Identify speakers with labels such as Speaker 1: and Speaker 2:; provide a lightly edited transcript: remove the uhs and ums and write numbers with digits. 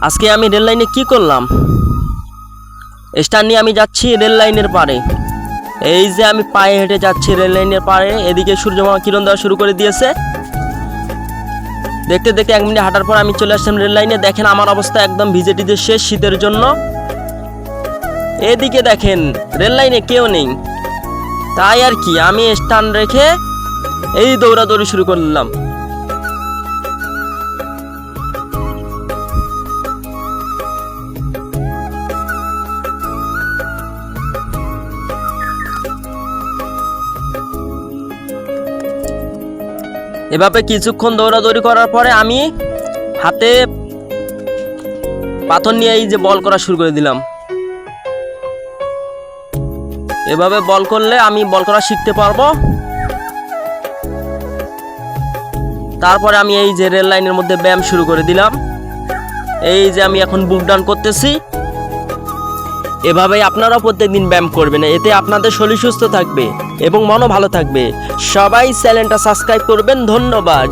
Speaker 1: আজকে আমি রেল লাইনে কি করলাম, স্ট্যান্ড নিয়ে আমি যাচ্ছি রেল লাইনের পারে। এই যে আমি পায়ে হেঁটে যাচ্ছি রেল লাইনের পারে, এদিকে সূর্যমামা কিরণ দেওয়া শুরু করে দিয়েছে। দেখতে দেখতে 1 মিনিট হাঁটার পর আমি চলে আসলাম রেল লাইনে। দেখেন আমার অবস্থা একদম ভিজে টিজে শেষ শীতের জন্য। এদিকে দেখেন রেল লাইনে কেউ নেই, তাই আর কি আমি স্ট্যান্ড রেখে এই দৌড়াদৌড়ি শুরু করলাম। এভাবে কিছুক্ষণ দৌড়াদৌড়ি করার পরে আমি হাতে পাথর নিয়ে এই যে বল করা শুরু করে দিলাম। এভাবে বল করলে আমি বল করা শিখতে পারবো। তারপরে আমি এই যে রেল লাইনের মধ্যে ব্যায়াম শুরু করে দিলাম। এই যে আমি এখন বুক ডাউন করতেছি। এভাবেই আপনারাও প্রত্যেকদিন ব্যায়াম করবেন, এতে আপনাদের শরীর সুস্থ থাকবে এবং মনও ভালো থাকবে। সবাই চ্যানেলটা সাবস্ক্রাইব করবেন। ধন্যবাদ।